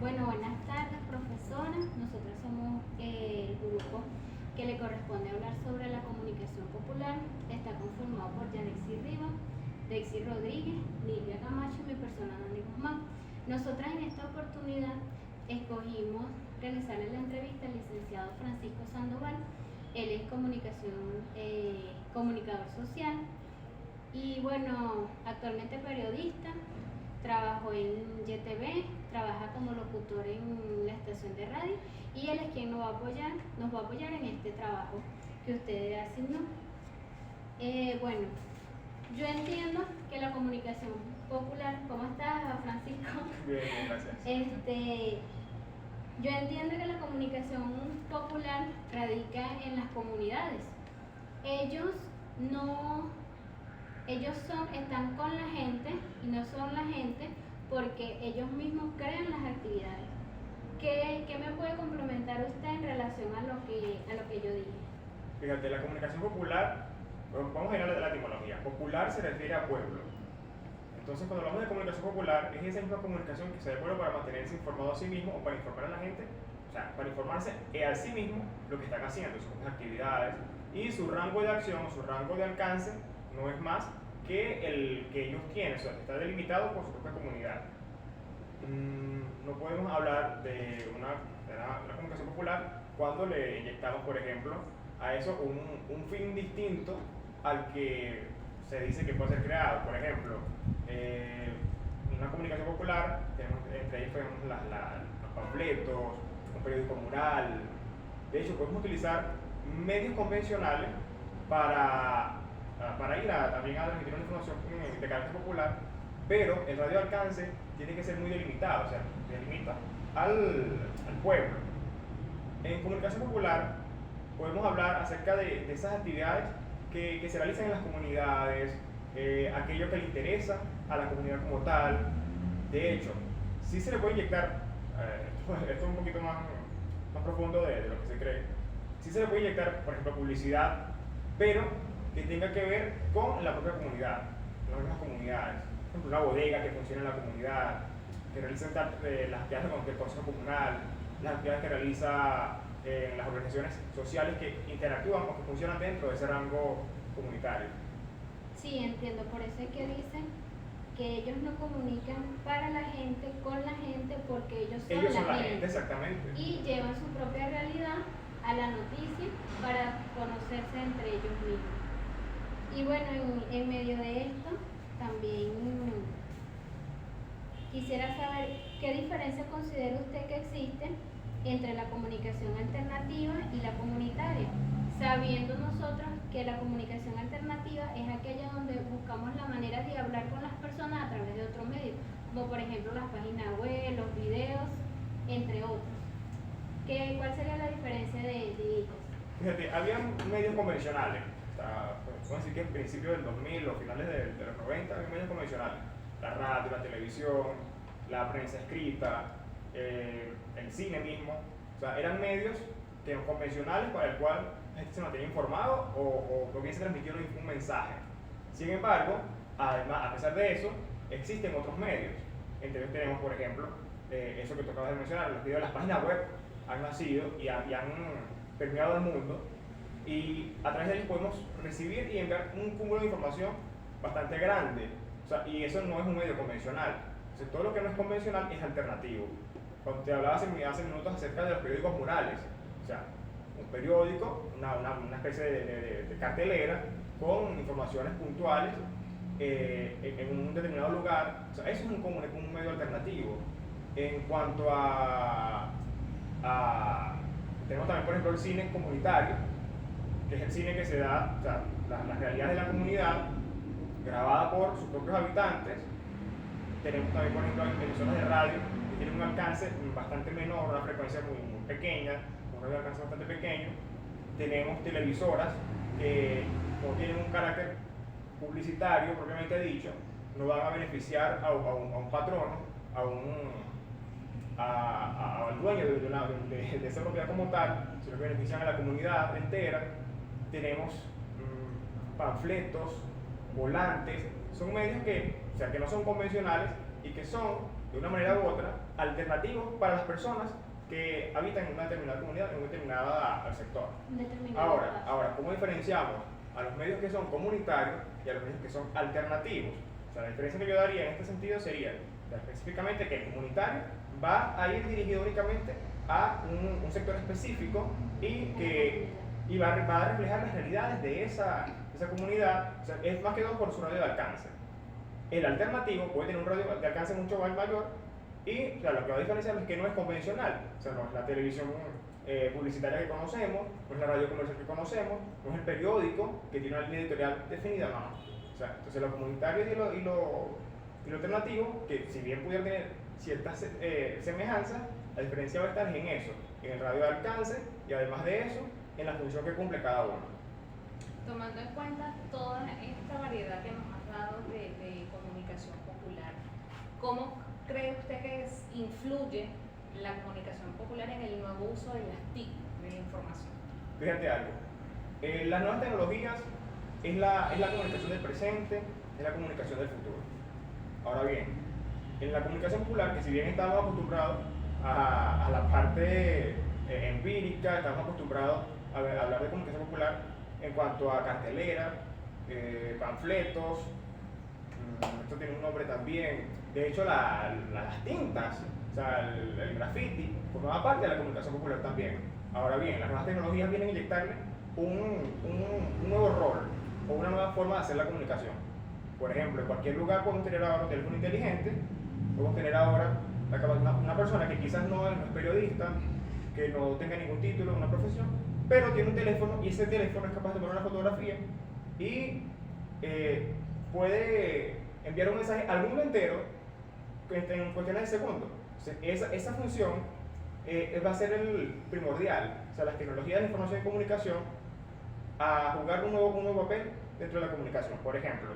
Bueno, buenas tardes, profesora. Nosotros somos el grupo que le corresponde hablar sobre la comunicación popular. Está conformado por Yanexi Rivas, Dexy Rodríguez, Lilia Camacho y mi persona, Dani Guzmán. Nosotras en esta oportunidad escogimos realizarle la entrevista al licenciado Francisco Sandoval. Él es comunicador social y bueno, actualmente periodista. Trabajó en YTV, trabaja como locutor en la estación de radio y él es quien nos va a apoyar en este trabajo que usted asignó. Bueno, yo entiendo que la comunicación popular, ¿cómo estás, Francisco? Bien, gracias. Yo entiendo que la comunicación popular radica en las comunidades. Están con la gente y no son la gente porque ellos mismos crean las actividades. ¿Qué me puede complementar usted en relación a lo que yo dije? Fíjate, la comunicación popular, vamos a ir a la etimología. Popular se refiere a pueblo. Entonces, cuando hablamos de comunicación popular, es esa misma comunicación que se da pueblo para mantenerse informado a sí mismo o para informar a la gente, o sea, para informarse a sí mismo lo que están haciendo, sus actividades, y su rango de acción o su rango de alcance no es más que el que ellos tienen, o sea, está delimitado por su propia comunidad. No podemos hablar de una comunicación popular cuando le inyectamos, por ejemplo, a eso un fin distinto al que se dice que puede ser creado. Por ejemplo, en una comunicación popular, entre ellos tenemos los panfletos, un periódico mural. De hecho, podemos utilizar medios convencionales para ir también a transmitir una información de carácter popular, pero el radio de alcance tiene que ser muy delimitado, o sea, delimita al pueblo. En comunicación popular podemos hablar acerca de esas actividades que se realizan en las comunidades, aquello que le interesa a la comunidad como tal. De hecho, sí se le puede inyectar, esto es un poquito más profundo de lo que se cree, sí se le puede inyectar, por ejemplo, publicidad, pero que tenga que ver con la propia comunidad, las mismas comunidades. Por ejemplo, una bodega que funciona en la comunidad, que realiza las actividades del consejo comunal, las actividades que realiza las organizaciones sociales que interactúan o que funcionan dentro de ese rango comunitario. Sí, entiendo, por eso es que dicen que ellos no comunican para la gente, con la gente, porque ellos son la gente. Exactamente. Y llevan su propia realidad a la noticia para conocerse entre ellos mismos. Y bueno, en medio de esto, también quisiera saber qué diferencia considera usted que existe entre la comunicación alternativa y la comunitaria, sabiendo nosotros que la comunicación alternativa es aquella donde buscamos la manera de hablar con las personas a través de otro medio, como por ejemplo las páginas web, los videos, entre otros. ¿Cuál sería la diferencia de ellos? Fíjate, había medios convencionales, vamos a decir que en principio del 2000 o finales de los 90 había medios convencionales, la radio, la televisión, la prensa escrita, el cine mismo, o sea, eran medios convencionales para el cual la gente se mantenía informado o bien se transmitía un mensaje. Sin embargo, además, a pesar de eso, existen otros medios. Entre ellos tenemos, por ejemplo, eso que tocaba de mencionar, los videos de las páginas web han nacido y han permeado el mundo, y a través de ellos podemos recibir y enviar un cúmulo de información bastante grande, o sea, y eso no es un medio convencional. Entonces, todo lo que no es convencional es alternativo. Cuando te hablaba hace minutos acerca de los periódicos murales, o sea, un periódico, una especie de cartelera con informaciones puntuales en un determinado lugar, o sea, eso es un medio alternativo. En cuanto tenemos también, por ejemplo, el cine comunitario, que es el cine que se da, o sea, las realidades de la comunidad, grabada por sus propios habitantes. Tenemos también, por ejemplo, emisoras de radio que tienen un alcance bastante menor, una frecuencia muy pequeña, un radio de alcance bastante pequeño. Tenemos televisoras que no tienen un carácter publicitario propiamente dicho, no van a beneficiar a un patrono, al dueño de esa propiedad como tal, sino que benefician a la comunidad entera. Tenemos panfletos, volantes, son medios que no son convencionales y que son de una manera u otra, alternativos para las personas que habitan en una determinada comunidad, en un determinado sector. Ahora, ¿cómo diferenciamos a los medios que son comunitarios y a los medios que son alternativos? O sea, la diferencia que yo daría en este sentido sería, específicamente, que el comunitario va a ir dirigido únicamente a un sector específico y va a reflejar las realidades de esa comunidad. O sea, es más que todo por su radio de alcance. El alternativo puede tener un radio de alcance mucho más mayor y, o sea, lo que va a diferenciar es que no es convencional. O sea, no es la televisión publicitaria que conocemos, no es la radio comercial que conocemos, no es el periódico que tiene una línea editorial definida, no. O sea, entonces lo comunitario y lo alternativo, que si bien pudiera tener ciertas semejanzas, la diferencia va a estar en eso, en el radio de alcance y además de eso, en la función que cumple cada uno. Tomando en cuenta toda esta variedad que nos has dado de comunicación popular, ¿cómo cree usted que influye la comunicación popular en el nuevo uso de las TIC, de la información? Fíjate algo, las nuevas tecnologías es la comunicación del presente, es la comunicación del futuro. Ahora bien, en la comunicación popular, que si bien estamos acostumbrados a la parte empírica, estamos acostumbrados a hablar de comunicación popular en cuanto a cartelera, panfletos, esto tiene un nombre también, de hecho las tintas, o sea, el graffiti, formaba parte de la comunicación popular también. Ahora bien, las nuevas tecnologías vienen a inyectarle un nuevo rol o una nueva forma de hacer la comunicación. Por ejemplo, en cualquier lugar podemos tener ahora un teléfono inteligente, podemos tener ahora una persona que quizás no es periodista, que no tenga ningún título, una profesión, pero tiene un teléfono y ese teléfono es capaz de tomar una fotografía y puede enviar un mensaje al mundo entero en cuestiones de segundos. Esa función va a ser el primordial. O sea, las tecnologías de información y comunicación a jugar un nuevo papel dentro de la comunicación. Por ejemplo,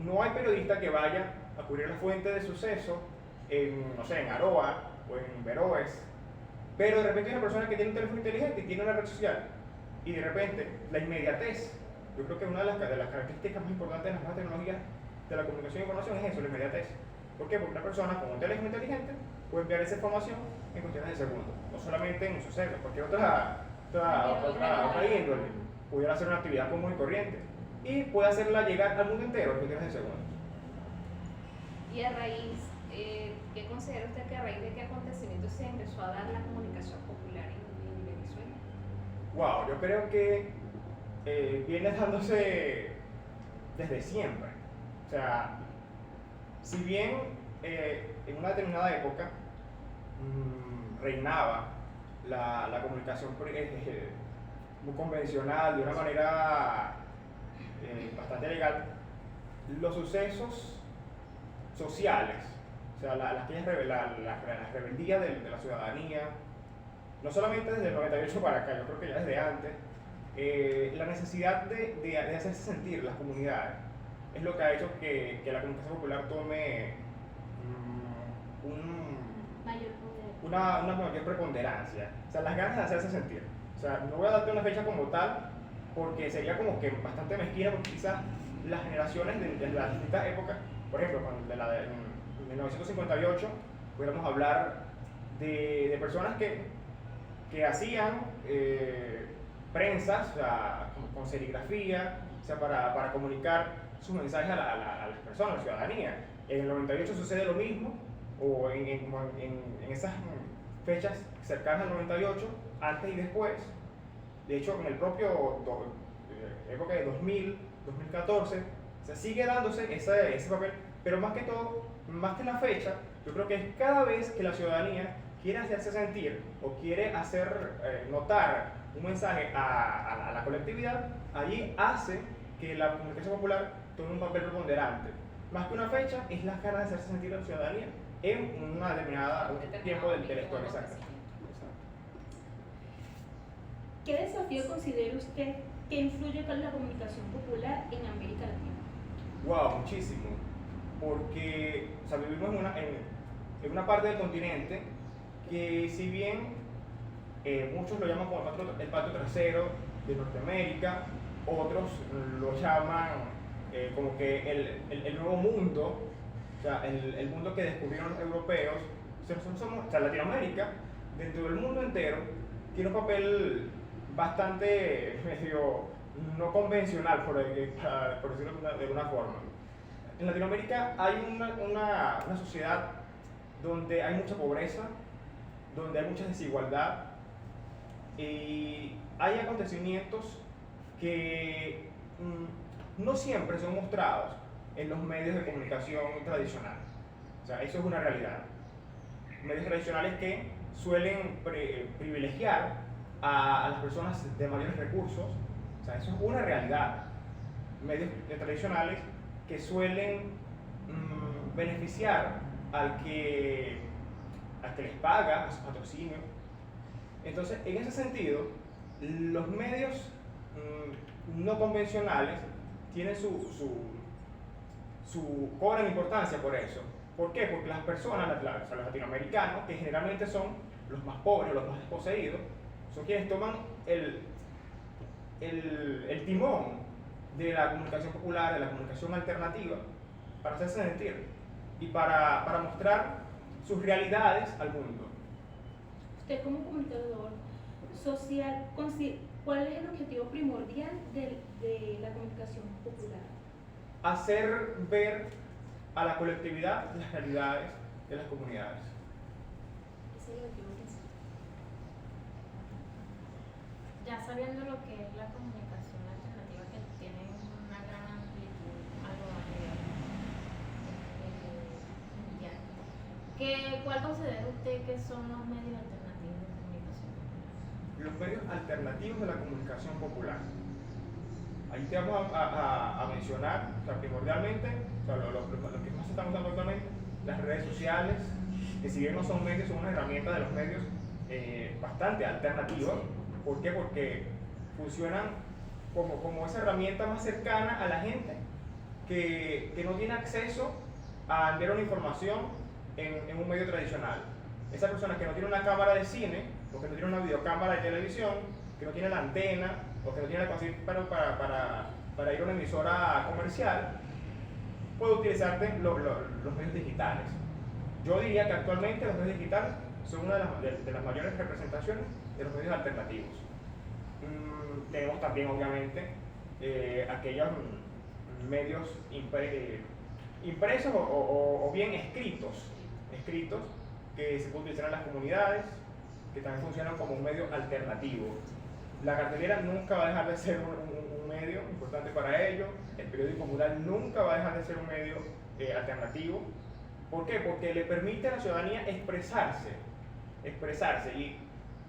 no hay periodista que vaya a cubrir la fuente de suceso no sé, en Aroa o en Veroes, pero de repente hay una persona que tiene un teléfono inteligente y tiene una red social y de repente la inmediatez, yo creo que una de las características más importantes de las nuevas tecnologías de la comunicación y información es eso, la inmediatez. ¿Por qué? Porque una persona con un teléfono inteligente puede enviar esa información en cuestiones de segundos, no solamente en un suceso, cualquier otra índole, pudiera hacer una actividad común y corriente y puede hacerla llegar al mundo entero en cuestiones de segundos. Y a raíz, ¿qué considera usted que a raíz de qué acontecimiento se empezó a dar la comunicación popular en Venezuela? Wow, yo creo que viene dándose desde siempre. O sea, si bien en una determinada época reinaba la comunicación muy convencional, de una manera bastante legal, los sucesos sociales, o sea, las rebeldías de la ciudadanía, no solamente desde el 98 para acá, yo creo que ya desde antes, la necesidad de hacerse sentir las comunidades es lo que ha hecho que la comunicación popular tome una mayor preponderancia, o sea, las ganas de hacerse sentir. O sea, no voy a darte una fecha como tal porque sería como que bastante mezquina, porque quizás las generaciones de las distintas épocas, por ejemplo, en 1958, pudiéramos hablar de personas que hacían prensas, o sea, con serigrafía, o sea, para comunicar sus mensajes a las personas, a la ciudadanía. En el 98 sucede lo mismo, o en esas fechas cercanas al 98, antes y después. De hecho, en el propio época de 2000, 2014, se sigue dándose ese papel, pero más que todo, más que la fecha, yo creo que es cada vez que la ciudadanía quiere hacerse sentir o quiere hacer notar un mensaje a la colectividad, allí hace que la comunicación popular tome un papel preponderante. Más que una fecha, es las ganas de hacerse sentir a la ciudadanía en un tiempo del historia. Exacto. ¿Qué desafío considera usted que influye con la comunicación popular en América Latina? Wow, muchísimo. Porque, o sea, vivimos en una parte del continente que, si bien muchos lo llaman como el patio trasero de Norteamérica, otros lo llaman como que el nuevo mundo O sea, el mundo que descubrieron los europeos, o sea, Latinoamérica, dentro del mundo entero, tiene un papel bastante medio no convencional, por decirlo de alguna forma. En Latinoamérica hay una sociedad donde hay mucha pobreza, donde hay mucha desigualdad y hay acontecimientos que no siempre son mostrados en los medios de comunicación tradicionales. O sea, eso es una realidad. Medios tradicionales que suelen privilegiar a las personas de mayores recursos. O sea, eso es una realidad. Medios tradicionales que suelen beneficiar al que les paga su patrocinio. Entonces, en ese sentido, los medios no convencionales tienen cobran importancia por eso. ¿Por qué? Porque las personas, o sea, los latinoamericanos, que generalmente son los más pobres, los más desposeídos, son quienes toman el timón de la comunicación popular, de la comunicación alternativa, para hacerse sentir y para mostrar sus realidades al mundo. Usted como comunicador social, ¿cuál es el objetivo primordial de la comunicación popular? Hacer ver a la colectividad las realidades de las comunidades. Ese es el objetivo principal. Ya sabiendo lo que es la comunicación alternativa, que tiene una gran amplitud a lo mundial, ¿cuál considera usted que son los medios alternativos de comunicación popular? Los medios alternativos de la comunicación popular. Ahí te vamos a mencionar, o sea, primordialmente, o sea, lo que más se están usando actualmente, las redes sociales, que si bien no son medios, son una herramienta de los medios bastante alternativa. ¿Por qué? Porque funcionan como esa herramienta más cercana a la gente que no tiene acceso a ver una información en un medio tradicional. Esa persona que no tiene una cámara de cine, o que no tiene una videocámara de televisión, que no tiene la antena, o que no tiene la capacidad para ir a una emisora comercial, puede utilizar los medios digitales. Yo diría que actualmente los medios digitales son una de las mayores representaciones de los medios alternativos. Tenemos también, obviamente, aquellos medios impresos o bien escritos que se pueden utilizar en las comunidades, que también funcionan como un medio alternativo. La cartelera nunca va a dejar de ser un medio importante para ello, el periódico mural nunca va a dejar de ser un medio alternativo. ¿Por qué? Porque le permite a la ciudadanía expresarse y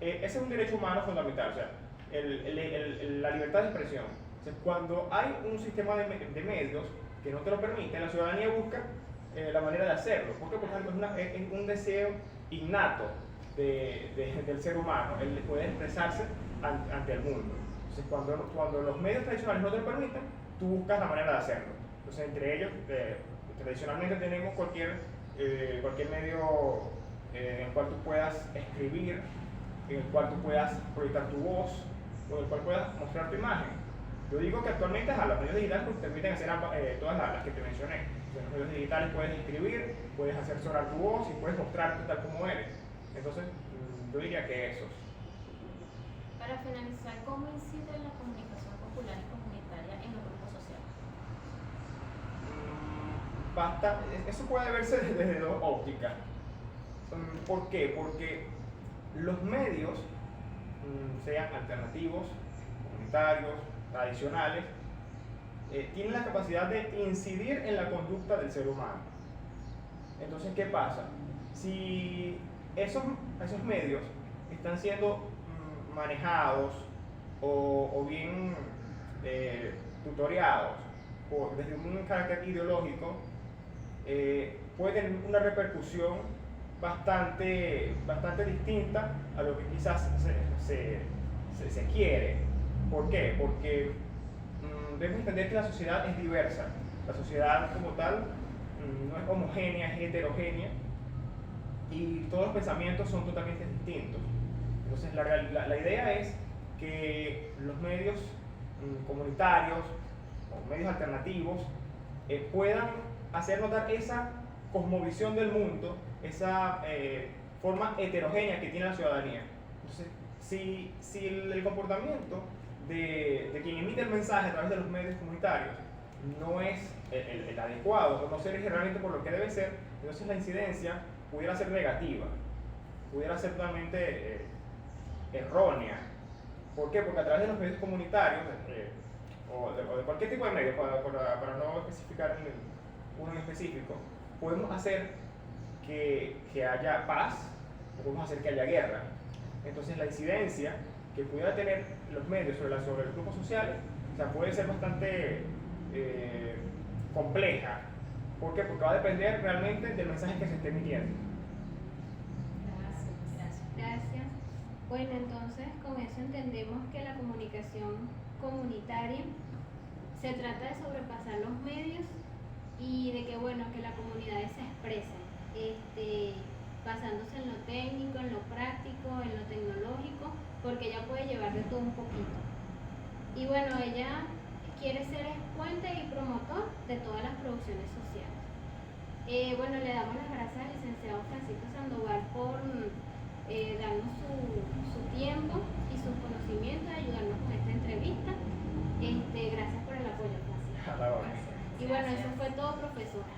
ese es un derecho humano fundamental, o sea, la libertad de expresión. O sea, cuando hay un sistema de medios que no te lo permite, la ciudadanía busca la manera de hacerlo. ¿Por qué? Porque es un deseo innato del ser humano, el de poder expresarse ante el mundo. Entonces, cuando los medios tradicionales no te lo permiten, tú buscas la manera de hacerlo. Entonces, entre ellos, tradicionalmente tenemos cualquier medio en el cual tú puedas escribir, en el cual tú puedas proyectar tu voz, o en el cual puedas mostrar tu imagen. Yo digo que actualmente los medios digitales te permiten hacer todas las que te mencioné. En los medios digitales puedes escribir, puedes hacer sonar tu voz y puedes mostrarte tal como eres. Entonces, yo diría que esos. Para finalizar, ¿cómo incide la comunicación popular y comunitaria en los grupos sociales? Eso puede verse desde dos ópticas. ¿Por qué? Porque los medios, sean alternativos, comunitarios, tradicionales, tienen la capacidad de incidir en la conducta del ser humano. Entonces, ¿qué pasa? Si esos medios están siendo manejados o bien tutoriados desde un carácter ideológico, puede tener una repercusión bastante distinta a lo que quizás se quiere. ¿Por qué? Porque debemos entender que la sociedad es diversa. La sociedad como tal no es homogénea, es heterogénea y todos los pensamientos son totalmente distintos. Entonces la idea es que los medios comunitarios o medios alternativos puedan hacer notar esa cosmovisión del mundo, esa forma heterogénea que tiene la ciudadanía. Entonces, si el comportamiento de quien emite el mensaje a través de los medios comunitarios no es el adecuado, o no se rige realmente por lo que debe ser, entonces la incidencia pudiera ser negativa, pudiera ser totalmente errónea. ¿Por qué? Porque a través de los medios comunitarios, o de cualquier tipo de medios, para no especificar uno en específico, podemos hacer que haya paz, o podemos hacer que haya guerra. Entonces la incidencia que pudiera tener los medios sobre los grupos sociales, o sea, puede ser bastante compleja. ¿Por qué? Porque va a depender realmente del mensaje que se esté emitiendo. Gracias. Bueno, entonces con eso entendemos que la comunicación comunitaria se trata de sobrepasar los medios y de que, bueno, que las comunidades se expresen, basándose en lo técnico, en lo práctico, en lo tecnológico, porque ella puede llevar de todo un poquito. Y bueno, ella quiere ser puente y promotor de todas las producciones sociales. Bueno, le damos las gracias al licenciado Francisco Sandoval por darnos su tiempo y sus conocimientos, ayudarnos con esta entrevista. Gracias por el apoyo, Francisco. A la orden. Y bueno, eso fue todo, profesora.